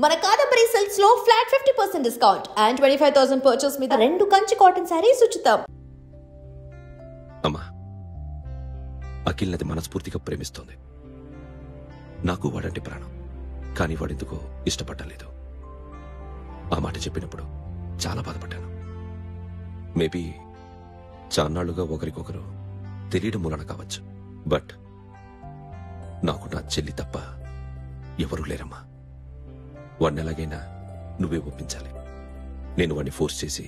మన కాదంబరి సిల్క్స్ లో flat 50% discount and 25,000 purchase మీద 2 కంచి కాటన్ సారీస్ ఉచితం. అమ్మా, అఖిల్ నది మనస్ఫూర్తిగా ప్రేమిస్తోంది. నాకు వాడంటే ప్రాణం, కానీ వాడెందుకో ఇష్టపడలేదు. ఆ మాట చెప్పినప్పుడు చాలా బాధపడ్డాను. మేబీ చాన్నాళ్లుగా ఒకరికొకరు తెలియడం మూలన కావచ్చు. బట్ నాకు నా చెల్లి తప్ప ఎవరూ లేరమ్మా. వాడిని ఎలాగైనా నువ్వే ఒప్పించాలి. నేను వాడిని ఫోర్స్ చేసి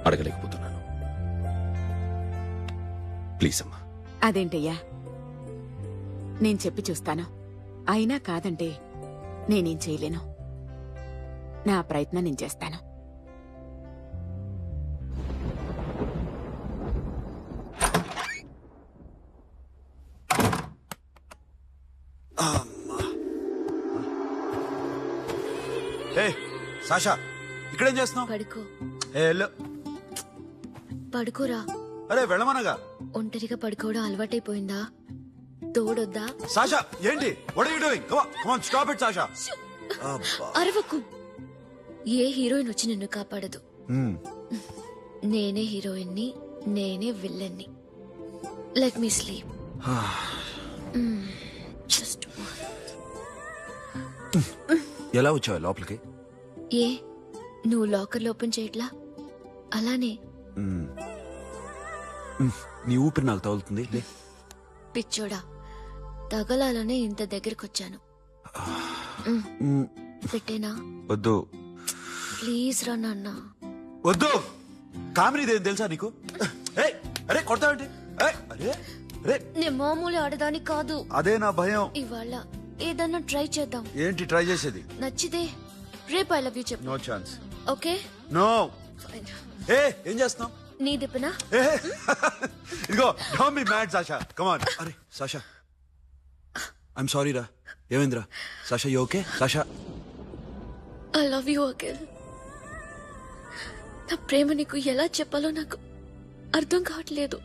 అడగలేకపోతున్నాను. ప్లీజ్ అమ్మా. అదేంటయ్యా, నేను చెప్పి చూస్తాను. అయినా కాదంటే నేనేం చేయలేను. నా ప్రయత్నం నేను చేస్తాను. సాషా, ఇక్కడేం చేస్తున్నావు? పడుకో. పడుకోరా. అరే వెళ్ళమనగా. ఒంటరిగా పడుకోవడం అలవాటైపోయిందా? తోడొద్దా? సాషా, ఏంటి? What are you doing? Come on, come on, stop it Sasha. అరవకు. ఏ హీరోయిన్ వచ్చి నిన్ను కాపాడదు. నేనే హీరోయిన్ ని, నేనే విల్లన్ ని. Let me sleep. జస్ట్ ఎలా వచ్చావు లోపలికి? ఏ నువ్వు లాకర్ ఓపెన్ చేయట్లా? అలానే. నీ ఊపిరి నాకు తగులుతుంది. పిచ్చోడా, తగలాలనే ఇంత దగ్గరకొచ్చాను. పెట్టేనా? వద్దు ప్లీజ్ రా నాన్న. వద్దు. కామినీదేం తెలుసా నీకు? అరే కొడతావేంటి? నేను మామూలు ఆడదాని కాదు. అదే నా భయం. ఇవాళ ఏదన్నా ట్రై చేద్దాం. ఏంటి ట్రై చేసేది? నచ్చితే రేపు ఐ లవ్ యూ చెప్పు. No chance. ఓకే? నో. ఏం చేస్తున్నావు? నీ దిప్పనా? ఇదిగో, don't be mad Sasha. Come on. అరే సాషా, ఐఎమ్ సారీ రా. ఏమైందిరా? Sasha, you okay? Sasha, I love you Akhil. నా ప్రేమ నీకు ఎలా చెప్పాలో నాకు అర్థం కావట్లేదు.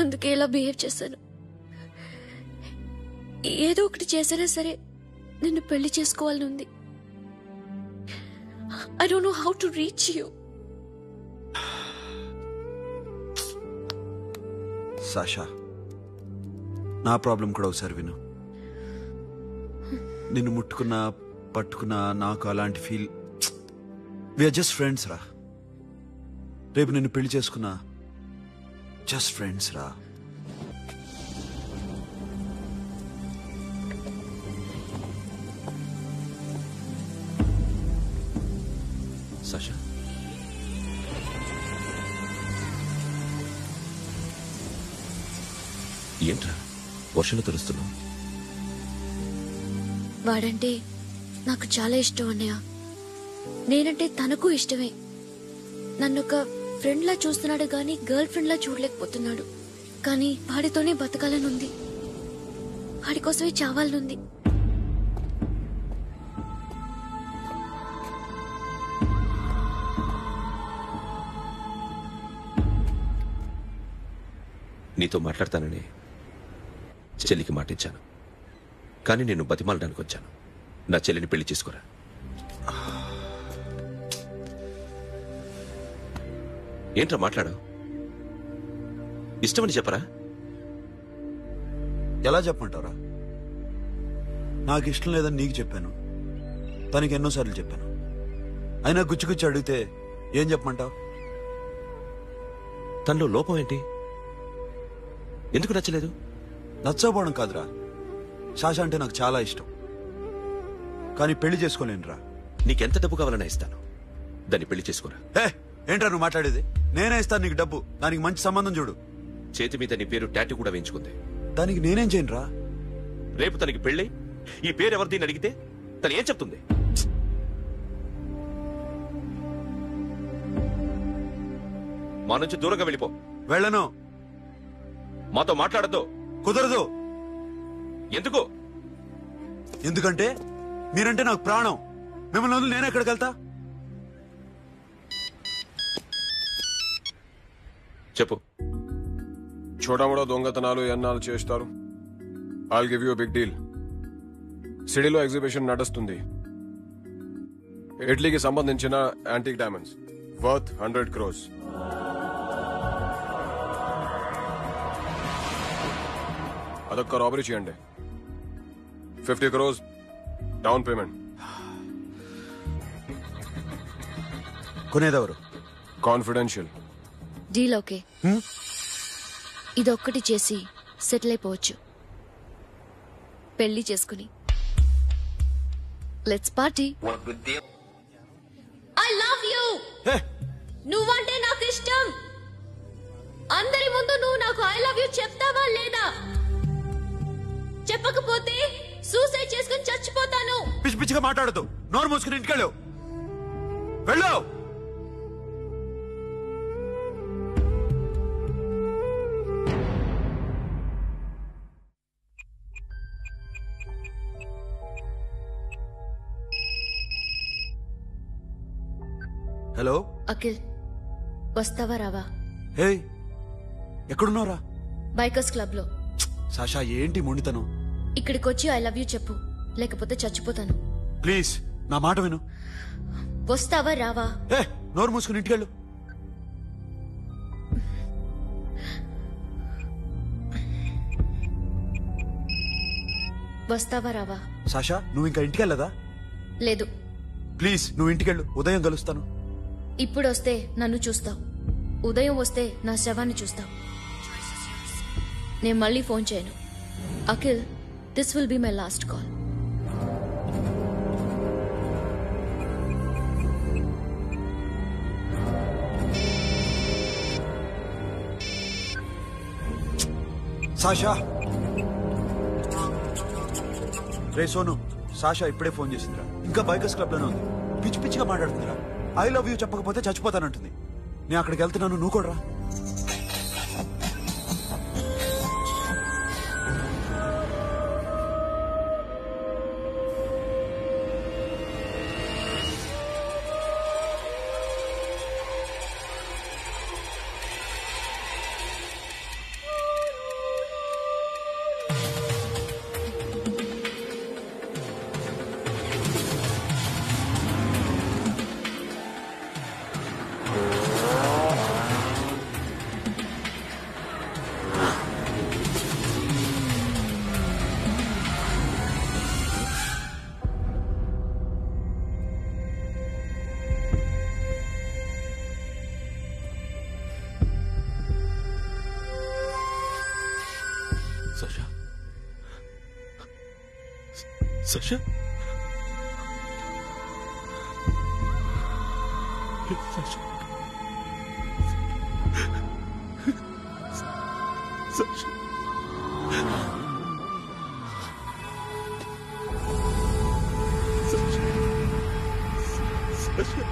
అందుకే ఇలా బిహేవ్ చేశాను. ఏదో ఒకటి చేసినా సరే నిన్ను పెళ్లి చేసుకోవాలని ఉంది. I don't know how to reach you. Sasha, నా ప్రాబ్లం కూడా ఒకసారి విను. నిన్ను ముట్టుకున్నా పట్టుకున్నా నాకు అలాంటి ఫీల్. వీఆర్ జస్ట్ ఫ్రెండ్స్ రా. రేపు నిన్ను పెళ్లి చేసుకున్నా జస్ట్ ఫ్రెండ్స్ రా. సాషా, ఏంట్రా వర్షంలో తెలుస్తున్నావు? వాడంటే నాకు చాలా ఇష్టం అన్నయ్య. నేనంటే తనకు ఇష్టమే. నన్ను ఒక ఫ్రెండ్ లా చూస్తున్నాడు గాని గర్ల్ ఫ్రెండ్ లా చూడలేకపోతున్నాడు. కానీ వాడితోనే బతకాలనుంది. వాడి కోసమే చావాలనుంది. నీతో మాట్లాడతానని చెల్లికి మాటిచ్చాను, కానీ నేను బతిమాలడానికి వచ్చాను. నా చెల్లిని పెళ్లి చేసుకోరా. ఏంట్రా మాట్లాడావు? ఇష్టమని చెప్పరా? ఎలా చెప్పమంటారా? నాకు ఇష్టం లేదని నీకు చెప్పాను, తనకి ఎన్నోసార్లు చెప్పాను. అయినా గుచ్చి అడిగితే ఏం చెప్పమంటావు? తనలో లోపం ఏంటి? ఎందుకు నచ్చలేదు? నచ్చకపోవడం కాదురా, సాషా అంటే నాకు చాలా ఇష్టం, కానీ పెళ్లి చేసుకోలేనురా. నీకెంత డబ్బు కావాలన్నా ఇస్తాను, దాన్ని పెళ్లి చేసుకోరా. ఏంట్రా నువ్వు మాట్లాడేది? నేనే ఇస్తాను నీకు డబ్బు, దానికి మంచి సంబంధం చూడు. చేతి మీద నీ పేరు టాటూ కూడా వేయించుకుంది. దానికి నేనేం చేయనురా? రేపు తనకి పెళ్ళి ఈ పేరు ఎవరిది అడిగితే తను ఏం చెప్తుంది? మా నుంచి దూరంగా వెళ్ళిపో. వెళ్ళను. మాతో మాట్లాడద్దు. కుదరదు. ఎందుకు? ఎందుకంటే మీరంటే నాకు ప్రాణం. మిమ్మల్ని వదిలి నేను ఎక్కడికి వెళ్తా? చెప్పు. చోటమోటో దొంగతనాలు ఎన్నాళ్ళు చేస్తారు? I'll give you big deal. సిటీలో ఎగ్జిబిషన్ నడుస్తుంది. ఇటలీకి సంబంధించిన యాంటిక్ డైమండ్స్ వర్త్ 100 crores. అదొక్క రాబరీ చేయండి. 50 crores డౌన్ పేమెంట్. కొనేదెవరు? కాన్ఫిడెన్షియల్. Deal okay. ఇదొక్కటి చేసి సెటిల్ అయిపోవచ్చు. పెళ్లి చేసుకుని let's party. I love you. నువ్వంటే నాకు ఇష్టం. అందరి ముందు నువ్వు నాకు ఐ లవ్ యూ చెప్తావా లేదా? చెప్పకపోతే సూసైడ్ చేసుకుని చచ్చిపోతాను. పిచ్చి పిచ్చిగా మాట్లాడదు. నోరు మూసుకుని ఇంటికెళ్ళు. వెళ్ళు. హలో అఖిల్, వస్తావా రావా? హే, ఎక్కడున్నావురా? బైకర్స్ క్లబ్ లో. సాషా, ఏంటి మొండితనం? ఇక్కడికి వచ్చి ఐ లవ్ యూ చెప్పు, లేకపోతే చచ్చిపోతాను. ప్లీజ్ నా మాట విను. వస్తావా రావా? ఏ, నోరు మూసుకుని ఇంటికెళ్ళు. వస్తావా రావా? సాషా, నువ్వు ఇంకా ఇంటికెళ్ళదా? లేదు. ప్లీజ్ నువ్వు ఇంటికెళ్ళు. ఉదయం కలుస్తాను. ఇప్పుడు వస్తే నన్ను చూస్తావు, ఉదయం వస్తే నా శవాన్ని చూస్తావు. నేను మళ్ళీ ఫోన్ చేయను. Akhil, this will be my last call. Sasha. Ray Sonu, Sasha ఇప్పుడే ఫోన్ చేసిందిరా. ఇంకా బైకర్స్ క్లబ్ లోనే ఉంది. పిచ్చి పిచ్చిగా మాట్లాడుతుందిరా. ఐ లవ్ యూ చెప్పకపోతే చచ్చిపోతానంటుంది. నేను అక్కడికి వెళ్తున్నాను, నువ్వు కూడా రా. Sasha? Sasha? Sasha? Sasha? Sasha?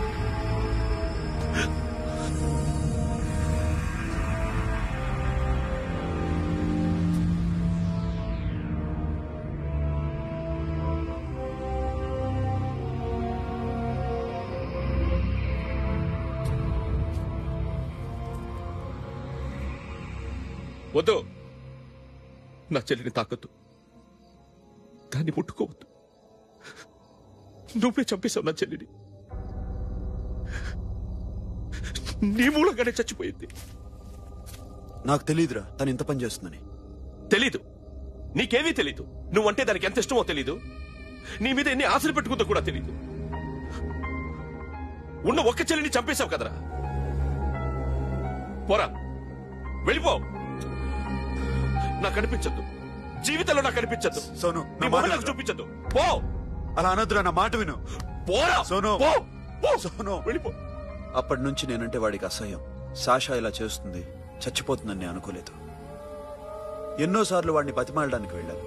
వద్దు, నా చెల్లిని తాకొద్దు, దాన్ని ముట్టుకోవద్దు. నువ్వే చంపేశావు నా చెల్లిని. నీ మూలంగానే చచ్చిపోయింది. నాకు తెలీదురా తను ఇంత పని చేస్తుందని. తెలీదు, నీకేమీ తెలీదు. నువ్వంటే దానికి ఎంత ఇష్టమో తెలీదు. నీ మీద ఎన్ని ఆశలు పెట్టుకుందో కూడా తెలీదు. ఉన్న ఒక్క చెల్లిని చంపేశావు కదరా. పోరా, వెళ్ళిపో. నాకు కనిపించద్దు, జీవితంలో నాకు కనిపించద్దు. సోను, నీ మొహం నాకు చూపించద్దు. పో. అలా అనొద్దురా, నా మాట విను. పోరా సోను. పో. సోను, వెళ్ళిపో. అప్పటి నుంచి నేనంటే వాడికి అసహ్యం. సాషా ఇలా చేస్తుంది, చచ్చిపోతుందని నేను అనుకోలేదు. ఎన్నోసార్లు వాడిని బతిమాలడానికి వెళ్ళాను,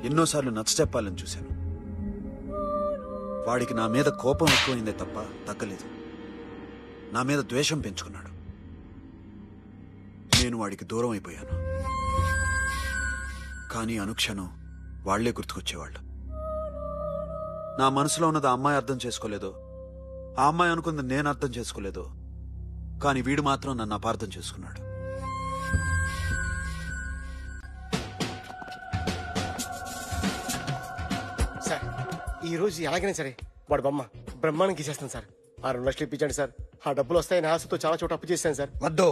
ఎన్నోసార్లు నచ్చచెప్పాలని చూశాను. వాడికి నా మీద కోపం ఎక్కువైందే తప్ప తగ్గలేదు. నా మీద ద్వేషం పెంచుకున్నాడు. నేను వాడికి దూరం అయిపోయాను. కానీ అనుక్షణం వాళ్లే గుర్తుకొచ్చేవాళ్ళు. నా మనసులో ఉన్నది ఆ అమ్మాయి అర్థం చేసుకోలేదో, ఆ అమ్మాయి అనుకుంది నేను అర్థం చేసుకోలేదో, కానీ వీడు మాత్రం నన్ను అపార్థం చేసుకున్నాడు. ఈ రోజు ఎలాగైనా సరే వాడు బొమ్మ బ్రహ్మాండం గీసేస్తాను సార్. 6 లక్షలు ఇప్పించండి సార్. ఆ డబ్బులు వస్తాయని ఆశతో చాలా చోట అప్పు చేశాను సార్. వద్దు,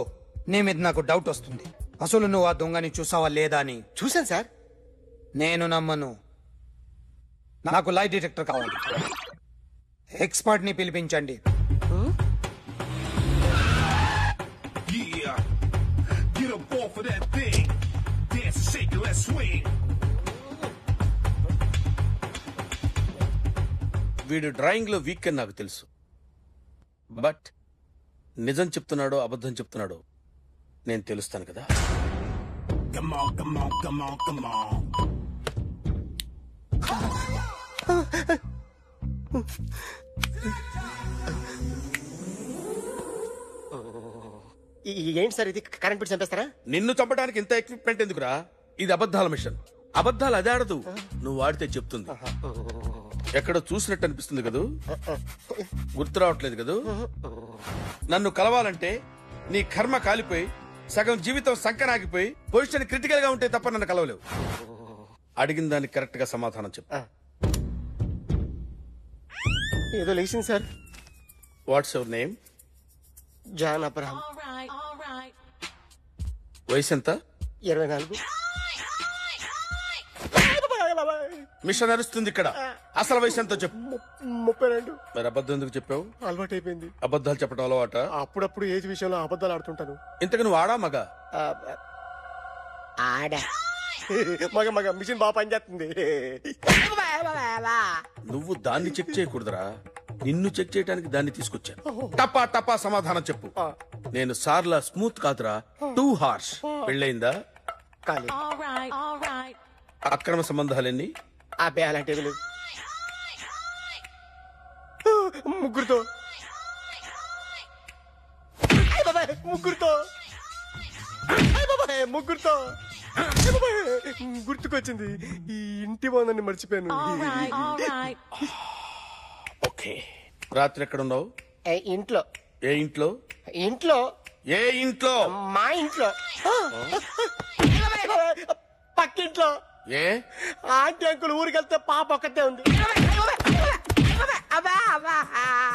నీ మీద నాకు డౌట్ వస్తుంది. అసలు నువ్వు ఆ దొంగని చూసావా లేదా అని. చూశాను సార్. నేను నమ్మను. నాకు లై డిటెక్టర్ కావాలి. ఎక్స్పర్ట్ ని పిలిపించండి. వీడు డ్రాయింగ్ లో వీక్ అని నాకు తెలుసు. బట్ నిజం చెప్తున్నాడో అబద్ధం చెప్తున్నాడో నేను తెలుస్తాను కదా. ఏంటి సార్ ఇది? కరెంట్ బిల్ చంపేస్తారా? నిన్ను చంపడానికి ఇంత ఎక్విప్మెంట్ ఎందుకురా? ఇది అబద్ధాల మిషన్. అబద్ధాలు అదే ఆడదు, నువ్వు ఆడితే చెప్తుంది. ఎక్కడో చూసినట్టు అనిపిస్తుంది కదూ, గుర్తు రావట్లేదు కదూ. నన్ను కలవాలంటే నీ కర్మ కాలిపోయి సగం జీవితం సంకనాగిపోయి పొజిషన్ క్రిటికల్ గా ఉంటే తప్ప నన్ను కలవలేవు. అడిగిన దానికి కరెక్ట్ గా సమాధానం చెప్పు. ఏదో లేచింది sir. What's your name? John Abraham. వయసు ఎంత? 24. మిషన్ నడుస్తుంది ఇక్కడ. అసలు వయసు ఎంతో చెప్పు. 32. మరి అబద్ధం ఎందుకు చెప్పావు? అలవాటు అయిపోయింది. అబద్ధాలు చెప్పడం అలవాట? అప్పుడప్పుడు ఏజ్ విషయంలో అబద్ధాలు ఆడుతుంటాను. ఇంతకు నువ్వు ఆడా మగ? ఆడా. మగ మగ మిషన్ బాగా పనిచేస్తుంది. నువ్వు దాన్ని చెక్ చేయకూడదురా, నిన్ను చెక్ చేయడానికి దాన్ని తీసుకొచ్చాను. టపా టపా సమాధానం చెప్పు. నేను సార్లా స్మూత్ కాదురా, టూ హార్ష్. పెళ్ళయిందా? కానీ అక్రమ సంబంధాలెన్ని? అబ్బే అలాంటివి లేవు. ముగ్గురుతో ముగ్గురుతో ముగ్గురుతో గుర్తుకొచ్చింది. ఈ ఇంటి బాగుందని మర్చిపోయాను. ఓకే, రాత్రి ఎక్కడ ఉన్నావు? ఇంట్లో. ఏ ఇంట్లో? ఇంట్లో. ఏ ఇంట్లో? మా ఇంట్లో. పక్కింట్లో. ఏ ఆంటీ అంకుల్ ఊరికెళ్తే పాప ఒక్కతే ఉంది.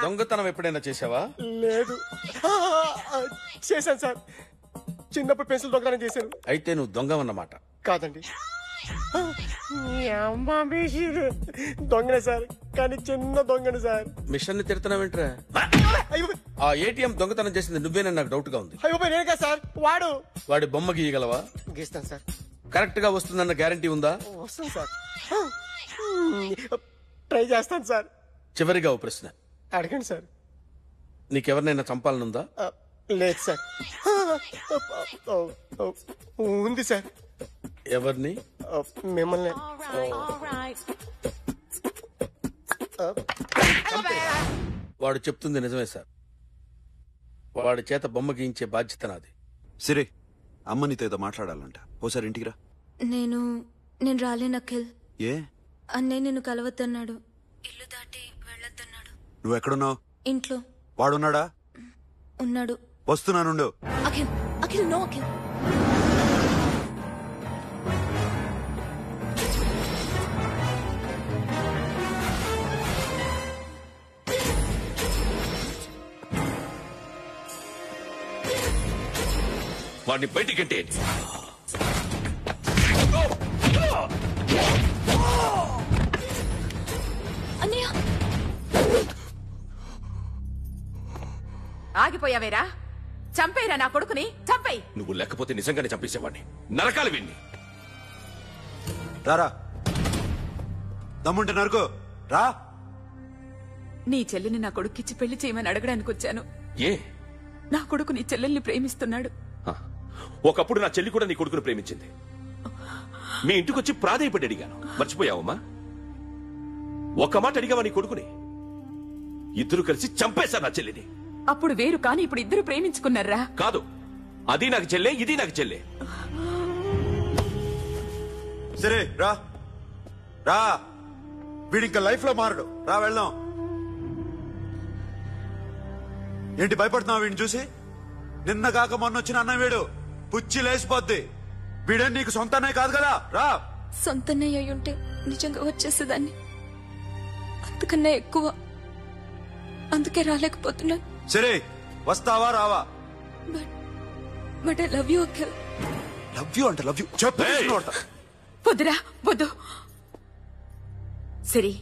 దొంగతనం ఎప్పుడైనా చేసావా? లేదు. చేశాను సార్. చిన్నప్పుడు పెన్సిల్ దొంగతనం చేశాను. అయితే నువ్వు దొంగవన్నమాట. కాదండి, దొంగనే సార్, కానీ చిన్న దొంగని సార్. మిషన్ ని తిడుతున్నావేంట్రా? ఆ ఏటీఎం దొంగతనం చేసింది నువ్వేనని నాకు డౌట్ గా ఉంది. అయ్యో నేను కదా సార్. వాడి బొమ్మ గీయగలవా? గీస్తాను సార్. కరెక్ట్ గా వస్తుందన్న గ్యారంటీ ఉందా? వస్తాను సార్. ట్రై చేస్తాను సార్. చివరిగా ఓ ప్రశ్న అడగండి సార్. నీకెవరినైనా చంపాలనుందా? లేదు సార్. ఉంది సార్. ఎవరిని? మిమ్మల్ని. వాడు చెప్తుంది నిజమే సార్. వాడి చేత బొమ్మ గీయించే బాధ్యత నాది. సిరి, అమ్మ నీతో ఏదో మాట్లాడాలంట. ఓసారి ఇంటికి రా. నేను రాలేను అఖిల్. ఏ? అన్నయ్య నిన్ను కలవద్దన్నాడు. ఇల్లు దాటి వెళ్ళొద్దన్నాడు. నువ్వు ఎక్కడున్నావు? ఇంట్లో. వాడున్నాడా? ఉన్నాడు. వస్తున్నానుండు. అఖిల్ అఖిల్ నో అఖిల్. వాడిని బయటికంటే అన్నయ్య. ఆగిపోయావేరా? చంపేరా నా కొడుకుని, చంపేయి. నువ్వు లేకపోతే నిజంగానే చంపేసేవాడిని. నరకాలి విన్ని. రారా, దమ్ముంటే నరుకు రా. నీ చెల్లిని నా కొడుక్కిచ్చి పెళ్లి చేయమని అడగడానికి వచ్చాను. ఏ? నా కొడుకు నీ చెల్లెల్ని ప్రేమిస్తున్నాడు. ఒకప్పుడు నా చెల్లి కూడా నీ కొడుకును ప్రేమించింది. మీ ఇంటికొచ్చి ప్రాధేయపడి అడిగాను, మర్చిపోయావమ్మా? ఒక్క మాట అడిగావా నీ కొడుకుని? ఇద్దరు కలిసి చంపేశారు నా చెల్లిని. అప్పుడు వేరు, కానీ ఇప్పుడు ఇద్దరు ప్రేమించుకున్నారా? కాదు, అది నాకు చెల్లె, ఇది నాకు చెల్లె. సరే రా రా, వీడింకా లైఫ్ లో మారడు. రా వెళ్దాం. ఏంటి భయపడుతున్నావు వీడిని చూసి? నిన్న కాక మొన్న వచ్చిన అన్న వీడు పుచ్చి లేసిపోద్ది. వీడని నీకు సొంతనే కాదు కదా. రా. సొంతన్నయ్య అయి ఉంటే నిజంగా వచ్చేసేదాన్ని. అంతకన్నా ఎక్కువ. అందుకే రాలేకపోతున్నాను. సరే వస్తావా రావా? But I love you Akhil. Love you అంటే లవ్ యూ చెప్పు. వద్దురా వద్దు. సరే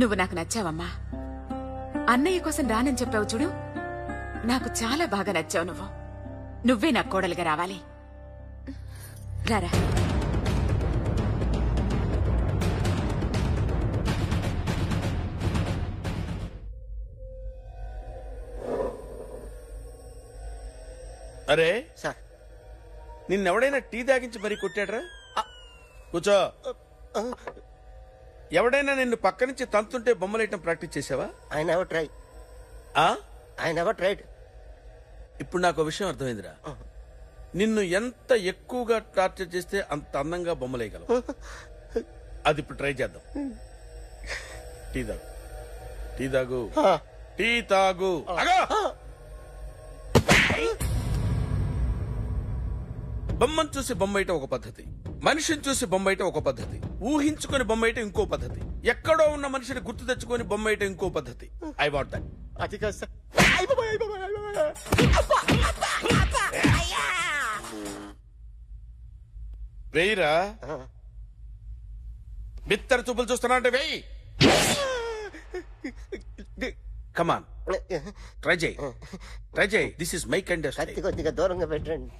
నువ్వు నాకు నచ్చావమ్మా. అన్నయ్య కోసం రానని చెప్పావు చూడు, నాకు చాలా బాగా నచ్చావు. నువ్వే నాకు కోడలుగా రావాలి. రారా. అరే సార్ నిన్నెవడైనా టీ తాగించి మరీ కొట్టాడ్రా? కూర్చో. ఎవడైనా నిన్ను పక్క నుంచి తంతుంటే బొమ్మలేయటం ప్రాక్టీస్ చేసావా? I never try. I never tried. ఇప్పుడు నాకు విషయం అర్థమైందిరా. నిన్ను ఎంత ఎక్కువగా టార్చర్ చేస్తే అంత అందంగా బొమ్మలేయగలవు. అది ఇప్పుడు ట్రై చేద్దాం. టీ తాగు, టీ తాగు, టీ తాగు. బొమ్మను చూసి బొమ్మయటం ఒక పద్ధతి, మనిషిని చూసి బొమ్మయటం ఒక పద్ధతి, ఊహించుకొని బొమ్మయటం ఇంకో పద్ధతి, ఎక్కడో ఉన్న మనిషిని గుర్తు తెచ్చుకొని బొమ్మయటం ఇంకో పద్ధతి. I want that. అది కాదు సార్. వెయ్యిరా. బిత్తర చూపులు చూస్తున్నా అంటే వెయ్యి. కమాన్ ట్రై చేయి, ట్రై చేయి. This is my kind. కొద్దిగా దూరంగా పెట్టండి.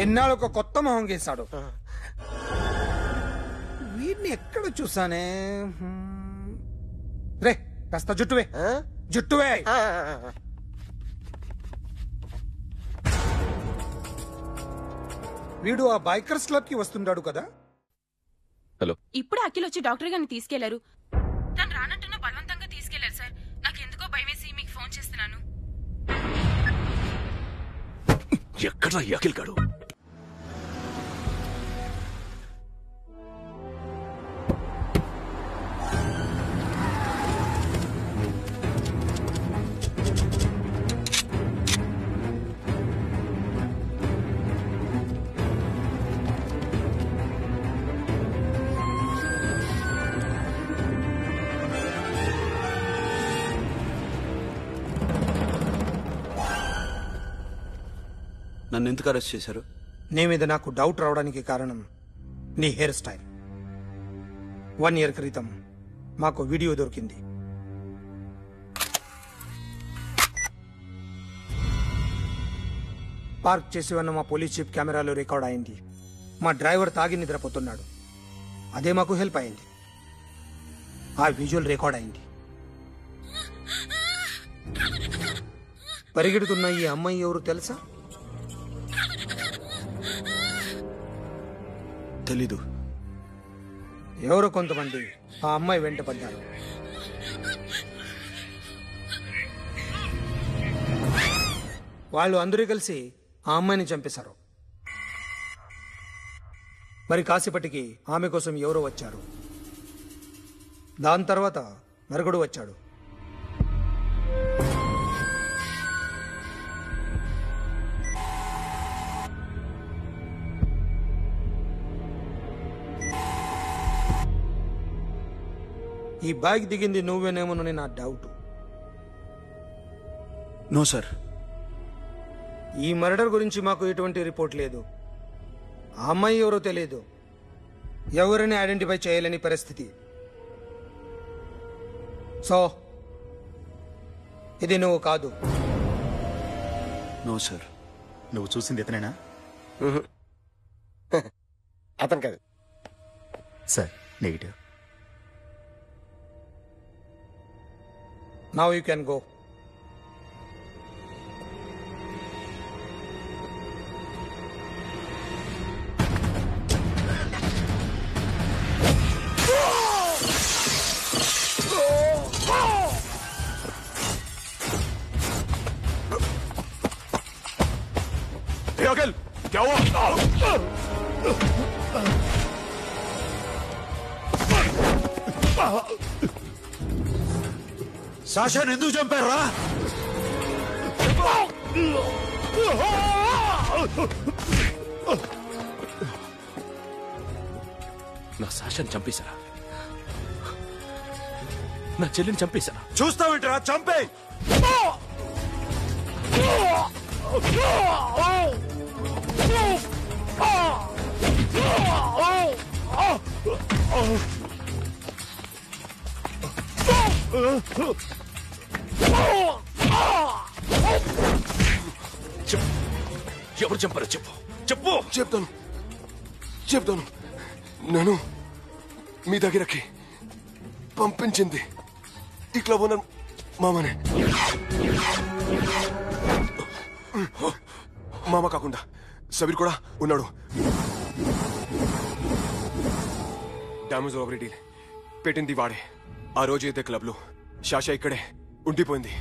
ఎన్నాళ్ళు ఒక కొత్త మొహం గీశాడు. వీడిని ఎక్కడ చూసానే? రే కాస్త జుట్టువే, జుట్టువే. వీడు ఆ బైకర్స్ క్లబ్ కి వస్తుంటాడు కదా? హలో. ఇప్పుడు అఖిల్ వచ్చి డాక్టర్ గారిని తీసుకెళ్లారు. తను రానంటున్నా బలవంతంగా తీసుకెళ్లారు సార్. నాకు ఎందుకో భయమేసి మీకు ఫోన్ చేస్తున్నాను. ఎక్కడా అఖిల్ గాడు? నన్ను ఎందుకు అరెస్ట్ చేశారు? నీ మీద నాకు డౌట్ రావడానికి కారణం నీ హెయిర్ స్టైల్. 1 year క్రితం మాకు వీడియో దొరికింది. పార్క్ చేసి ఉన్న మా పోలీస్ జీప్ కెమెరాలో రికార్డ్ అయింది. మా డ్రైవర్ తాగి నిద్రపోతున్నాడు. అదే మాకు హెల్ప్ అయింది. ఆ విజువల్ రికార్డ్ అయింది. పరిగెడుతున్న ఈ అమ్మాయి ఎవరు తెలుసా? తెలీదు. ఎవరో కొంతమంది ఆ అమ్మాయి వెంట పడ్డారు. వాళ్ళు అందరూ కలిసి ఆ అమ్మాయిని చంపేశారు. మరి కాసేపటికి ఆమె కోసం ఎవరో వచ్చారు. దాని తర్వాత మరొకడు వచ్చాడు. ఈ బ్యాగ్ దిగింది నువ్వేనేమోనని నా డౌట్. No sir. ఈ మర్డర్ గురించి మాకు ఎటువంటి రిపోర్ట్ లేదు. ఆ అమ్మాయి ఎవరో తెలియదు. ఎవరిని ఐడెంటిఫై చేయలేని పరిస్థితి. సో ఇది నువ్వు కాదు. No sir. నువ్వు చూసింది ఇతనేనా? అతను కాదు sir. Negative. Now you can go. Hey, Akhil! क्या हुआ? సాషాని ఎందుకు చంపారా? నా సాషాన్ని చంపేశారా? నా చెల్లిని చంపేశారా? చూస్తావేంట్రా? చంపే! ఎవరు చంపారో చెప్పు. చెప్పు. చెప్తాను. నేను మీ దగ్గరకి పంపించింది ఈ క్లబ్ ఓనర్ మామనే. మామ కాకుండా సబీర్ కూడా ఉన్నాడు. డామేజ్ ఓవర్ డీల్ పెట్టింది వాడే. ఆ రోజు అయితే క్లబ్ లో శాషా ఇక్కడే ఉండిపోయింది.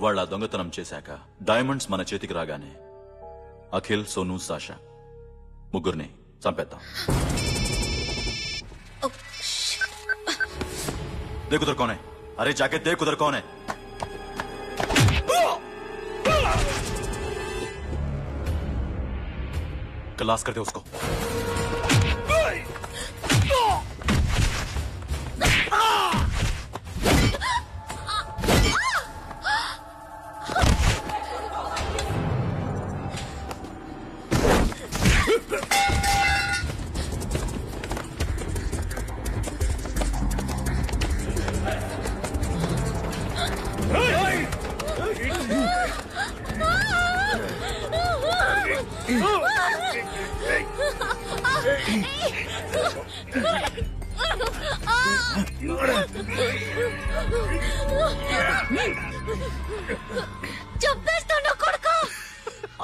వాళ్ళ దొంగతనం చేశాక డైమండ్స్ మన చేతికి రాగానే అఖిల్, సోను, సాషా ముగ్గురిని చంపేద్దాం. देख उधर कौन है? अरे जाके देख उधर कौन है? क्लास करते उसको.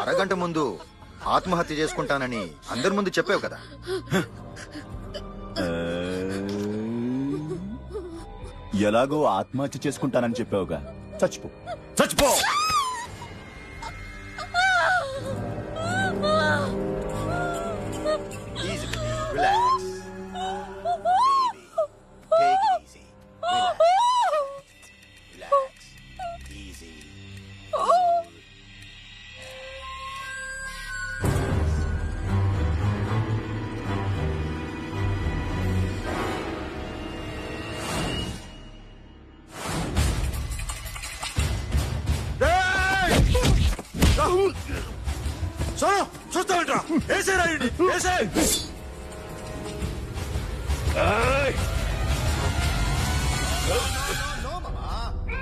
అరగంట ముందు ఆత్మహత్య చేసుకుంటానని అందరి ముందు చెప్పావు కదా. ఎలాగో ఆత్మహత్య చేసుకుంటానని చెప్పావుగా, చచ్చిపో చచ్చిపో. చూస్తావేంట్రా? ఏసేరా ఈడ్ని, ఏసే!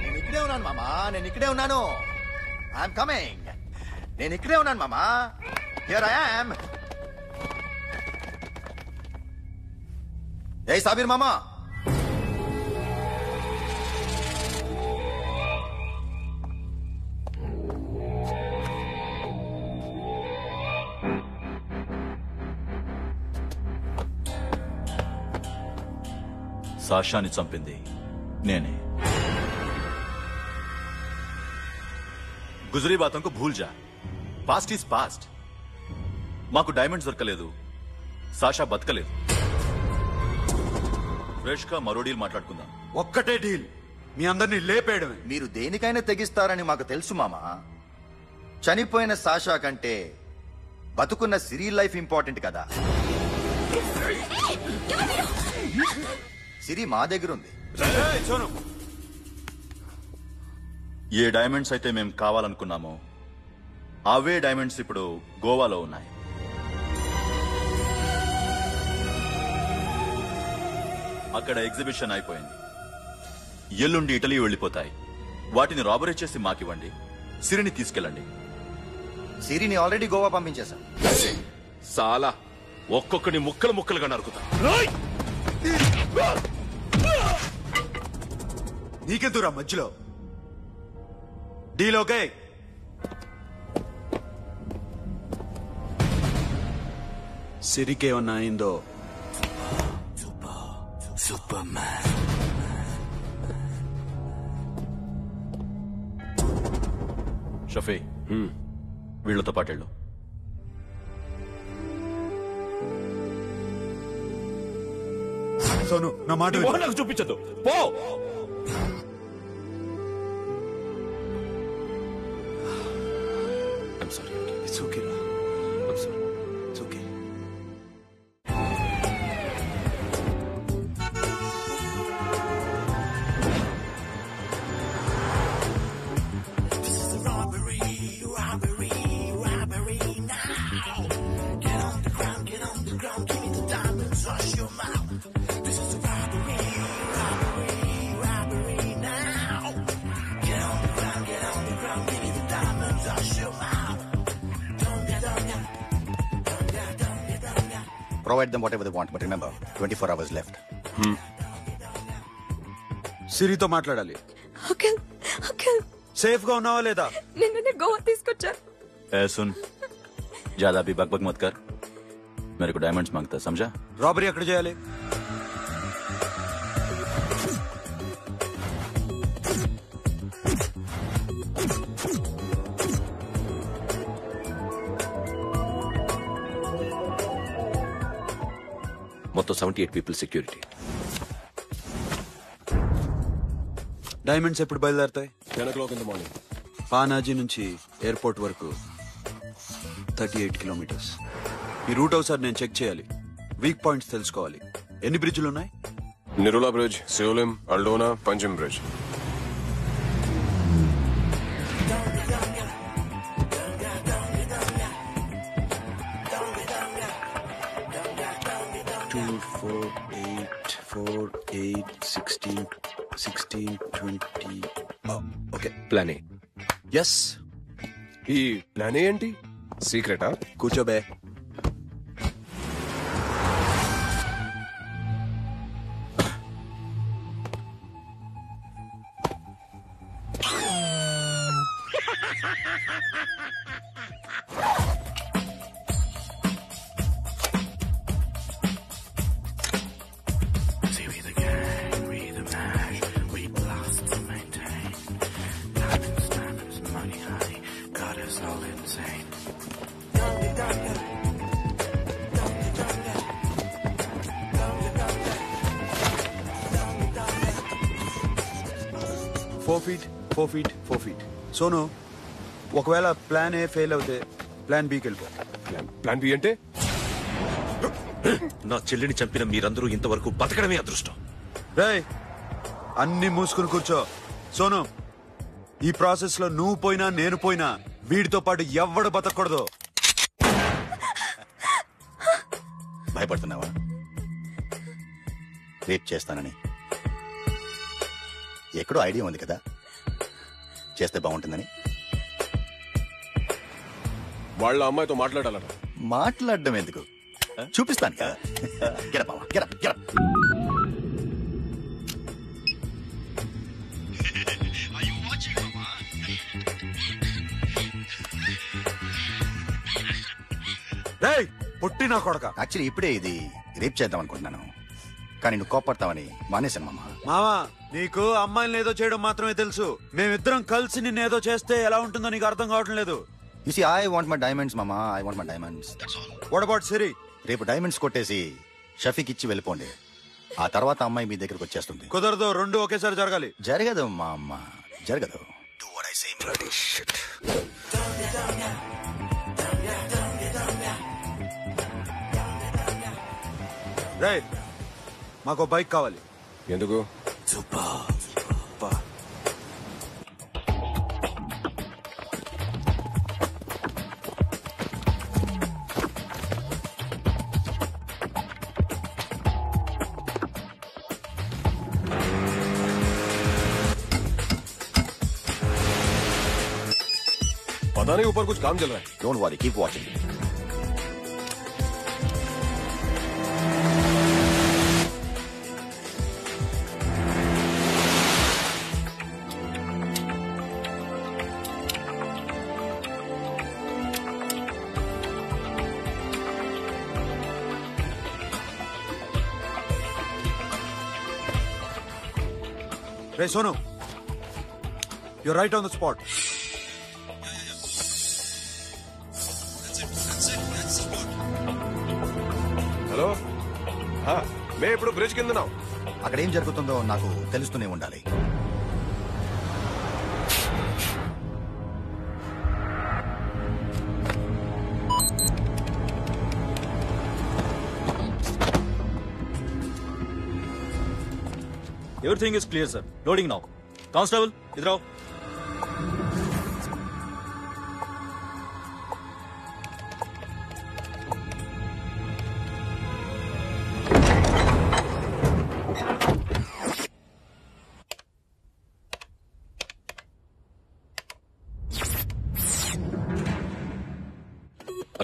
నేను ఇక్కడే ఉన్నాను మామా, నేను ఇక్కడే ఉన్నాను. I'm coming. నేను ఇక్కడే ఉన్నాను మామా. Here I am. ఏ సాబీర్ మామా, సాషాని చంపింది నేనే. గుజరీ బాతంకు భూల్ జా. Past is past. మాకు డైమండ్స్ దొరకలేదు, సాషా బతకలేదు. ఫ్రెష్ గా మరో డీల్ మాట్లాడుకుందాం. ఒక్కటే డీల్, మీ అందరినీ లేపేయడమే. మీరు దేనికైనా తెగిస్తారని మాకు తెలుసు మామా. చనిపోయిన సాషా కంటే బతుకున్న సిరి లైఫ్ ఇంపార్టెంట్ కదా. సిరి మా దగ్గర ఉంది. ఏ డైమండ్స్ అయితే మేము కావాలనుకున్నామో అవే డైమండ్స్ ఇప్పుడు గోవాలో ఉన్నాయి. అక్కడ ఎగ్జిబిషన్ అయిపోయింది. ఎల్లుండి ఇటలీ వెళ్ళిపోతాయి. వాటిని రాబరీ చేసి మాకివ్వండి, సిరిని తీసుకెళ్ళండి. సిరిని ఆల్రెడీ గోవా పంపించేశాం. సాలా ఒక్కొక్కని ముక్కలు ముక్కలుగా నరుకుతా. నీకెందురా మధ్యలో? Deal okay? సిరికేమన్నా అయిందో సూపర్ మ్యాన్. షఫీ, వీళ్లతో పాటెళ్ళు. సోను, నా మాట నాకు చూపించదు. పో. I'm sorry. It's okay, Ra. I'm sorry. It's okay. Provide them whatever they want, but remember, 24 hours left. సిరితో మాట్లాడాలి. అంకుల్ అంకుల్ సేఫ్ గా ఉన్నావా లేదా? నిన్ననే గోవా తీసుకొచ్చారు. ए सुन, ज्यादा भी बकबक मत कर. मेरे को डायमंड्स मांगता, समझा? రాబరీ ఎక్కడ చేయాలి? మొత్తం 78 పీపుల్ సెక్యూరిటీ. డైమండ్స్ ఎప్పుడు బయలుదేరతాయి? 10 o'clock in the morning. Panaji నుంచి ఎయిర్పోర్ట్ వరకు 38 కిలోమీటర్స్. ఈ రూట్ ఒకసారి నేను చెక్ చేయాలి. వీక్ పాయింట్స్ తెలుసుకోవాలి. ఎన్ని బ్రిడ్జ్లు ఉన్నాయి? Nirula Bridge, Seolim, Aldona, Panjim Bridge. Okay, plan A. Yes. ఈ ప్లాన్ ఏంటి? సీక్రెటా? కూర్చోబే. Four feet. సోను, ఒకవేళ ప్లాన్ ఏ ఫెయిల్ అవుతే ప్లాన్ బికి వెళ్ళిపో. ప్లాన్ బి అంటే? నా చెల్లిని చంపిన మీరందరూ ఇంతవరకు బతకడమే అదృష్టం. రేయ్, అన్ని మూసుకుని కూర్చో. సోను, ఈ ప్రాసెస్ లో నువ్వు పోయినా నేను పోయినా వీడితో పాటు ఎవ్వడు బతకూడదు. భయపడుతున్నావా? రేప్ చేస్తానని ఎక్కడో ఐడియా ఉంది కదా, చేస్తే బాగుంటుందని. వాళ్ళ అమ్మాయితో మాట్లాడాలట. మాట్లాడడం ఎందుకు, చూపిస్తాను కదా. Get up, Mama. Get up, get up. రేయ్, పుట్టి నా కొడక. యాక్చువల్లీ ఇప్పుడే ఇది రేప్ చేద్దాం అనుకుంటున్నాను, కానీ నువ్వు కోపడతావని మానేశాను మామ. మావా, నీకు అమ్మాయిలను ఏదో చేయడం మాత్రమే తెలుసు. మేమిద్దరం కలిసి నిన్నేదో చేస్తే ఎలా ఉంటుందో నీకు అర్థం కావటం లేదు. You see, I want my diamonds, Mama. I want my diamonds. That's all. What about Siri? రేపు డైమండ్స్ కొట్టేసి షఫీక్ ఇచ్చి వెళ్ళిపోండి. ఆ తర్వాత అమ్మాయి మీ దగ్గరకు వచ్చేస్తుంది. కుదరదు, రెండు ఒకేసారి జరగాలి. జరగదు మా అమ్మ, జరగదు. Do what I say, bloody shit. రేయ్, మాకు బైక్ కావాలి. ఎందుకు? पता नहीं ऊपर कुछ काम चल रहा है. Don't worry, keep watching. Hey, Sonu, you're right on the spot. Hello, మే ఇప్పుడు బ్రిడ్జ్ కింద ఉన్నావు. అక్కడ ఏం జరుగుతుందో నాకు తెలుస్తూనే ఉండాలి. Everything is clear, sir. Loading now. Constable, इधर आओ.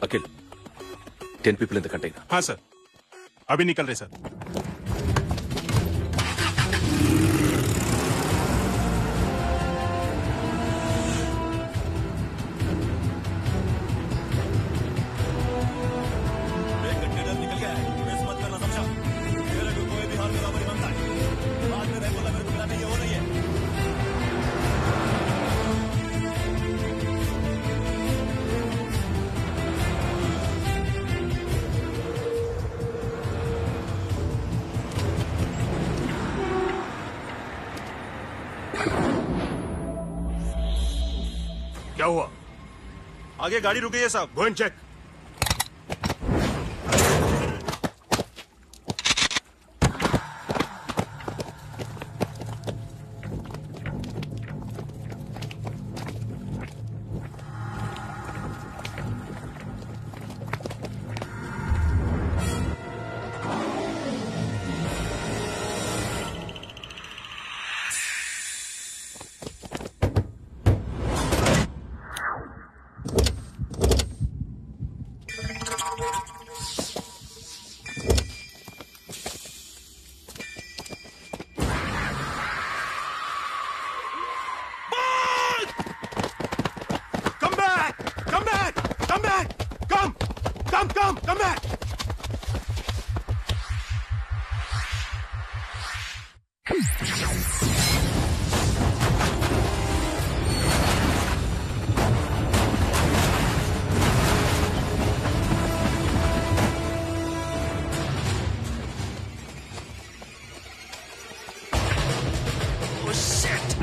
अखिल 10 people in the container. हाँ सर, अभी निकल रहे सर. क्या हुआ? आगे गाड़ी रुक गई है साहब. Go and check. Come back! Oh shit!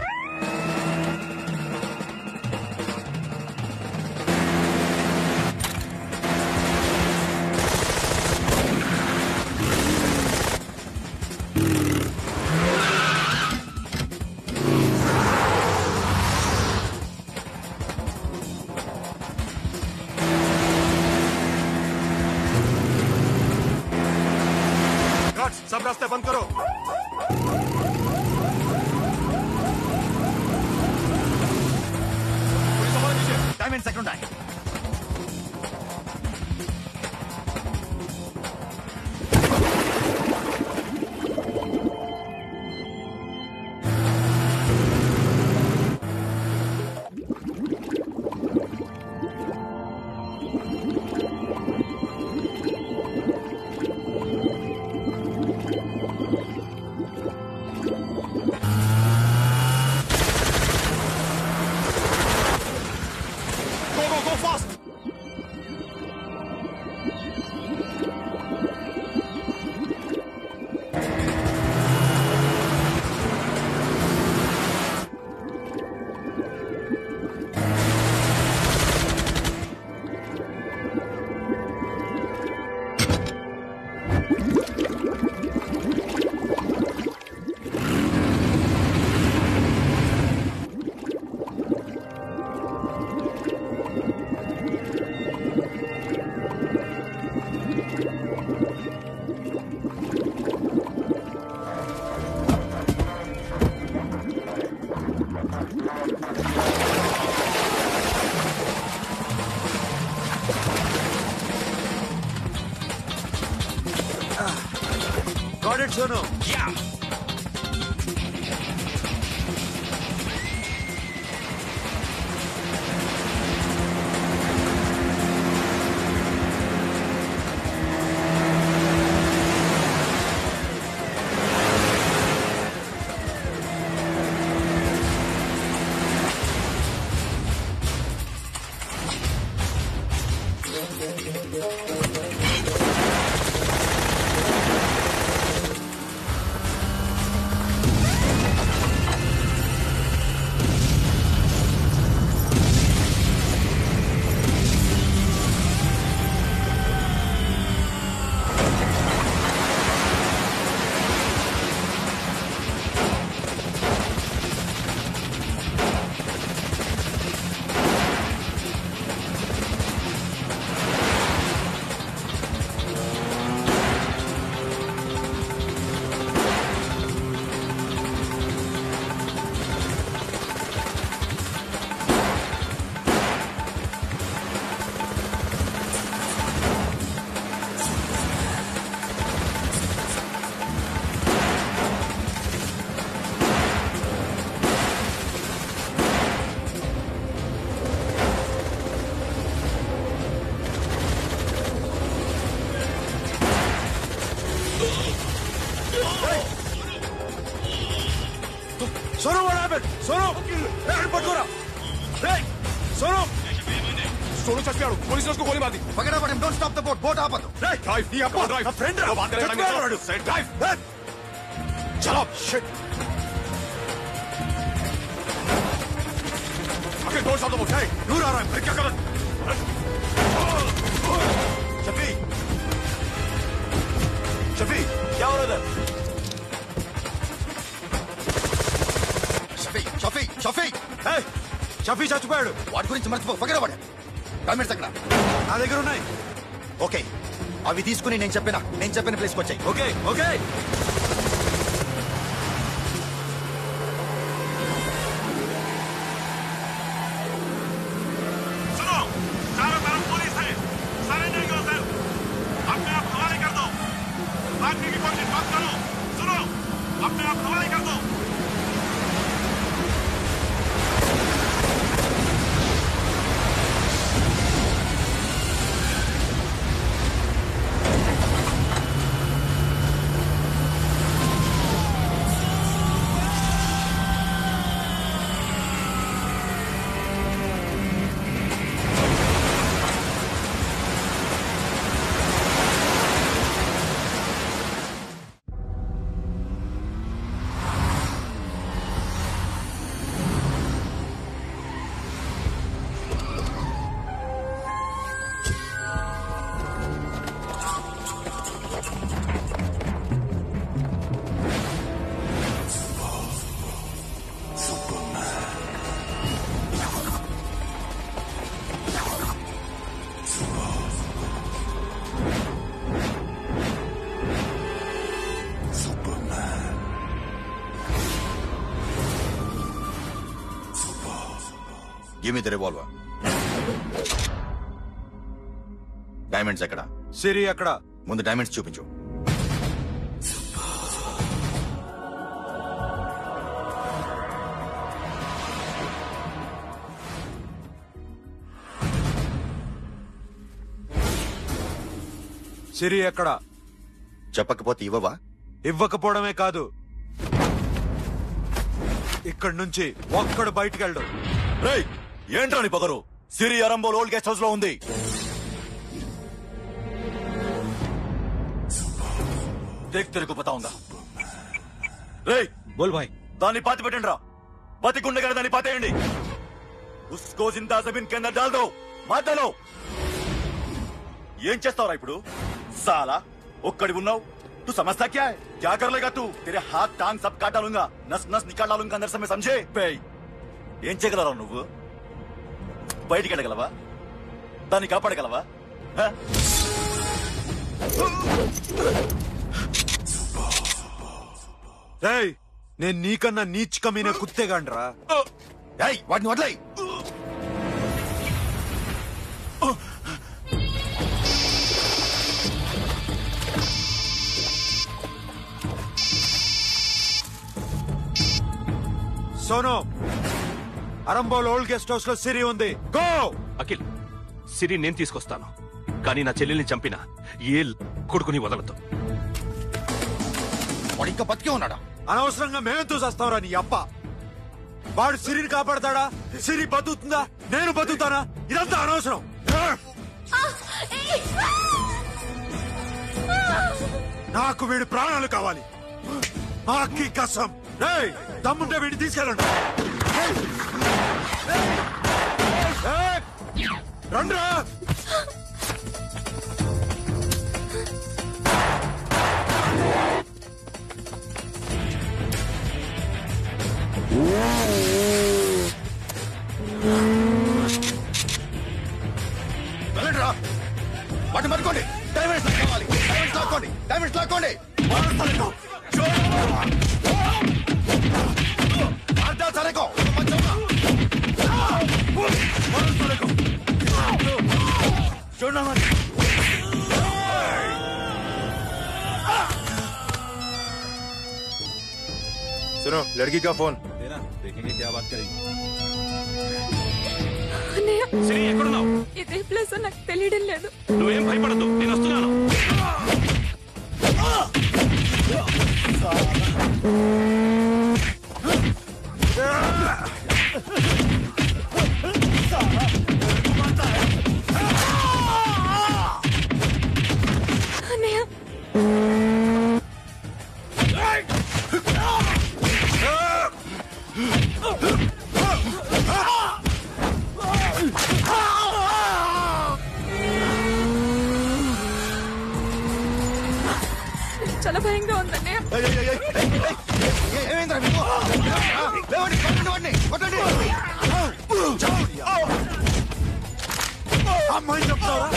सब रास्ते बंद करो. Time and second time. Go, go, go! Sonu what happened? Sonu पटकोरा सोनू सोनू चल पुलिस ने उसको गोली मार दी पकड़ा पड़े don't stop the boat boat आप दो ड्राइव नहीं आप ड्राइव फ्रेंड बात करेंगे ड्राइव चलो shit okay don't stop the boat दूर आ रहा है फिर क्या कर शफी शफी क्या हो रहा है शफी शफी शफी షఫీ చచ్చిపోయాడు వాడి గురించి మర్చిపో పక్కన పడే డైమండ్స్ అక్కడ నా దగ్గర ఉన్నాయి ఓకే అవి తీసుకుని నేను చెప్పిన ప్లేస్కి వచ్చాయి ఓకే ఓకే सुनो चारों तरफ पुलिस है सरेंडर योरसेल्फ अपने आप हवाले कर दो भागने की कोशिश मत करो सुनो अपने आप हवाले कर दो give me the revolver diamonds ఎక్కడ సిరి ఎక్కడ ముందు డైమండ్స్ చూపించు సిరి ఎక్కడ చెప్పకపోతే ఇవ్వవా ఇవ్వకపోవడమే కాదు ఇక్కడి నుంచి ఒక్కడు బయటికి వెళ్ళడు రేయ్ ఏంట్రా నీ పొగరు సిరి అరంబోల్ ఓల్డ్ గెస్ట్ హౌస్ లో ఉంది దేఖ్ తెరకు పతాਉਂగా రేయ్ बोल भाई దాన్ని పాతి పెట్టండి రా బతికుండగానే దాన్ని పాతేయండి ఉస్కో జిందా జమీన్ కింద డాల్ దో మాటలో ఏం చేస్తావురా ఇప్పుడు సాలా ఒక్కడి ఉన్నావు तू समझता क्या है क्या कर लेगा तू तेरे हाथ टांग सब काट डालूंगा नस नस निकाल डालूंगा अंदर से मैं समझे ఏం చేయగలరా నువ్వు బయటికి వెళ్ళగలవా దాన్ని కాపాడగలవా నేను నీకన్నా నీచ్ కమీన కుత్తేగాండ్రా వాటిని వదిలేయ్ Sono Arambol old guest house లో సిరి ఉంది గో అఖిల్ సిరి నేను తీసుకొస్తాను కానీ నా చెల్లెల్ని చంపిన ఏ కొడుకుని వదలదు వాడు ఇంకా బతికే ఉన్నాడా అనవసరంగా మేమెంతో చేస్తావురా నీ అప్ప వాడు సిరిని కాపాడతాడా సిరి బతుకుతుందా నేను బతుకుతానా ఇదంతా అనవసరం నాకు వీడి ప్రాణాలు కావాలి మాకి కసం దమ్ముంటే వీడిని తీసుకెళ్ళండి రండ్రా వెళ్ళండిరా వాటిని పట్టుకోండి డైమండ్స్ కావాలి డైమండ్స్ లాక్కోండి सुनो लड़की का फोन देना देखेंगे क्या बात करेगी సిరి ఎక్కడున్నావు ఇదే ప్లేస్ నాకు తెలియడం లేదు నువ్వేం భయపడద్దు నేను వస్తున్నాను కొట్టండి. అమ్మాయి చెప్తారా?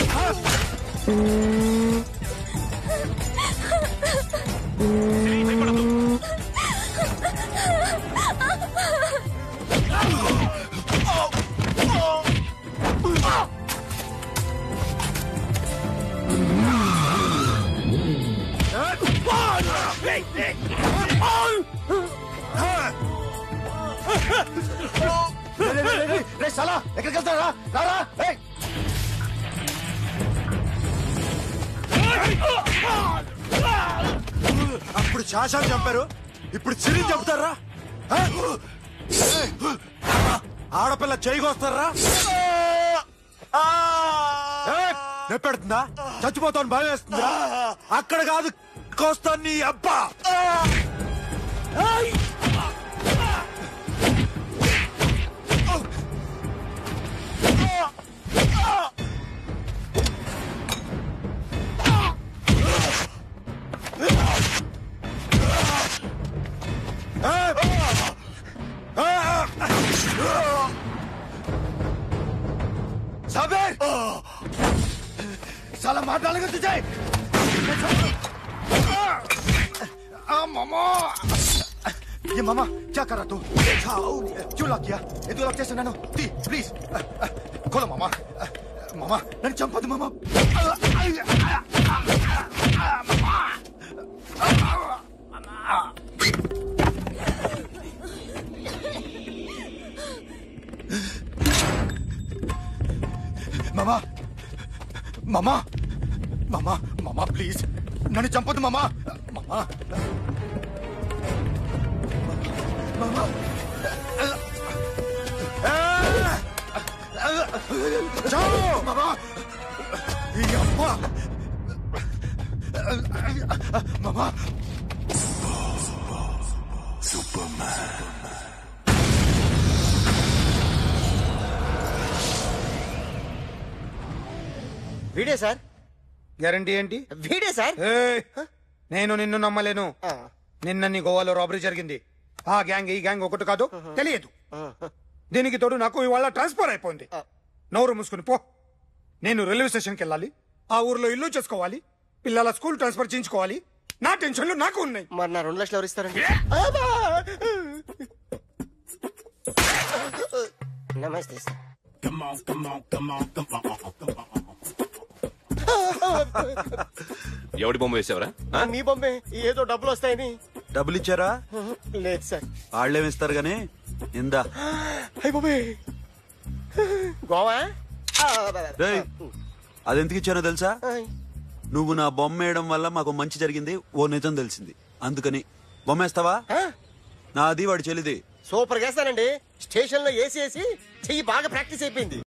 చాలా ఎక్కడికి వెళ్తారా? రారా. అప్పుడు శాశాలు చంపారు, ఇప్పుడు సిరి చంపుతారా? ఆడపిల్ల చేయకొస్తారా? నెప్పెడుతుందా? చచ్చిపోతాను భయం వేస్తుందా? అక్కడ కాదు కోస్తాను నీ అబ్బా. साबिर साला मार डालेगा तुझे। मामा ये मामा क्या कर रहा तू? क्यों लॉक किया? ये तो लॉक कैसे नानो? प्लीज खोलो मामा। मामा नन्नु चंपదు मामा। मामा मामा मामा मामा प्लीज नन्नु चंपదు मामा। मामा मामा जाओ मामा। ये अम्मा मामा सुपरमैन వీడే సార్. గ్యారంటీ ఏంటి? వీడే సార్. నేను నిన్ను నమ్మలేను. నిన్న నీ గోవాలో రాబరీ జరిగింది. ఆ గ్యాంగ్ ఈ గ్యాంగ్ ఒకటి కాదు, తెలియదు. దీనికి తోడు నాకు ఇవాళ ట్రాన్స్ఫర్ అయిపోయింది. నోరు మూసుకుని పో. నేను రైల్వే స్టేషన్కి వెళ్ళాలి, ఆ ఊర్లో ఇల్లు చేసుకోవాలి, పిల్లల స్కూల్ ట్రాన్స్ఫర్ చేయించుకోవాలి. నా టెన్షన్లు నాకు ఉన్నాయి. మరి నా 2 లక్షలు ఎవరు ఇస్తారండి? నమస్తే సార్. ఎవడి బొమ్మ వేసావరా? మీ బొమ్మే. ఏదో డబ్బులు వస్తాయని. డబ్బులు ఇచ్చారా? లేదు సార్. వాళ్ళేమిస్తారు గానీ ఇందా. గోవా అదెందుకు ఇచ్చానో తెలుసా? నువ్వు నా బొమ్మ వేయడం వల్ల మాకు మంచి జరిగింది, ఓ నిజం తెలిసింది. అందుకని బొమ్మేస్తావా? నాది వాడి చెల్లిది. సూపర్ చేస్తానండి. స్టేషన్ లో ఏసీ చెయ్యి బాగా ప్రాక్టీస్ అయిపోయింది.